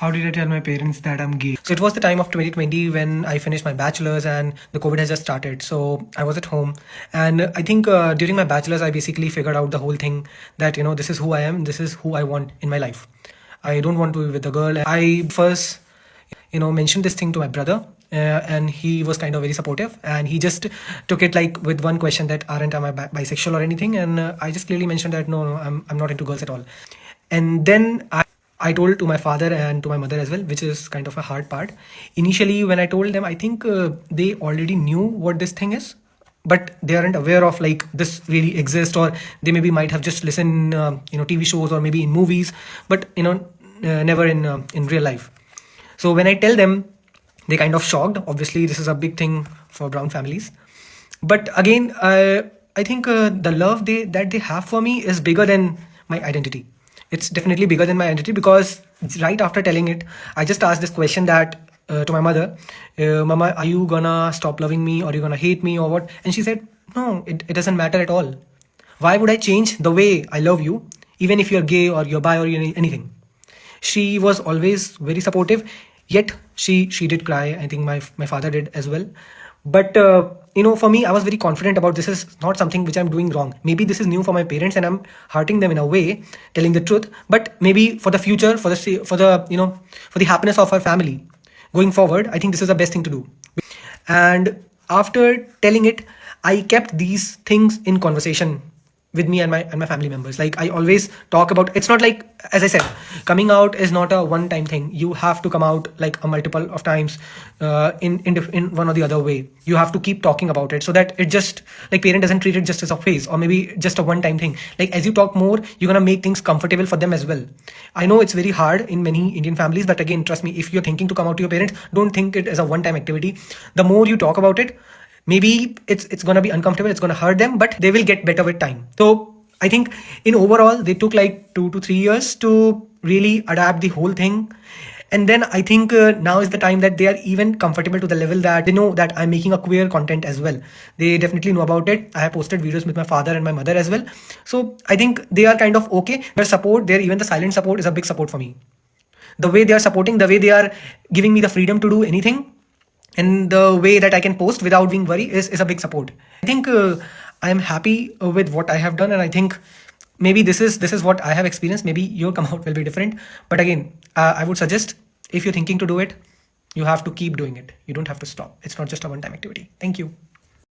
How did I tell my parents that I'm gay? So it was the time of 2020 when I finished my bachelor's and the COVID has just started. So I was at home, and I think during my bachelor's, I basically figured out the whole thing that, this is who I am, this is who I want in my life. I don't want to be with a girl. I first, mentioned this thing to my brother. And he was kind of very supportive, and he just took it like with one question that aren't am I bisexual or anything, and I just clearly mentioned that no, I'm not into girls at all. And then I told to my father and to my mother as well, which is kind of a hard part. Initially, when I told them, I think they already knew what this thing is, but they aren't aware of like this really exists, or they maybe might have just listened, TV shows or maybe in movies, but never in real life. So when I tell them, they kind of shocked. Obviously, this is a big thing for brown families. But again, I think the love that they have for me is bigger than my identity. It's definitely bigger than my identity, because right after telling it, I just asked this question that to my mother, Mama, are you gonna stop loving me, or are you gonna hate me, or what? And she said, no, it doesn't matter at all. Why would I change the way I love you, even if you're gay or you're bi or you're anything? She was always very supportive. Yet she did cry. I think my father did as well. But for me, I was very confident about this is not something which I'm doing wrong. Maybe this is new for my parents and I'm hurting them in a way, telling the truth. But maybe for the future, for the happiness of our family going forward, I think this is the best thing to do. And after telling it, I kept these things in conversation with me and my family members. Like, I always talk about, it's not like, as I said, coming out is not a one time thing. You have to come out like a multiple of times in one or the other way. You have to keep talking about it, so that it just, like, parent doesn't treat it just as a phase or maybe just a one time thing. Like, as you talk more, you're gonna make things comfortable for them as well. I know it's very hard in many Indian families, but again, trust me, if you're thinking to come out to your parents, don't think it as a one time activity. The more you talk about it, maybe it's going to be uncomfortable, it's going to hurt them, but they will get better with time. So I think in overall, they took like 2 to 3 years to really adapt the whole thing. And then I think now is the time that they are even comfortable to the level that they know that I'm making a queer content as well. They definitely know about it. I have posted videos with my father and my mother as well. So I think they are kind of okay. Their support, even the silent support, is a big support for me. The way they are supporting, the way they are giving me the freedom to do anything, and the way that I can post without being worried is a big support. I think I am happy with what I have done, and I think maybe this is what I have experienced. Maybe your come out will be different, but again, I would suggest, if you're thinking to do it, you have to keep doing it. You don't have to stop. It's not just a one-time activity. Thank you.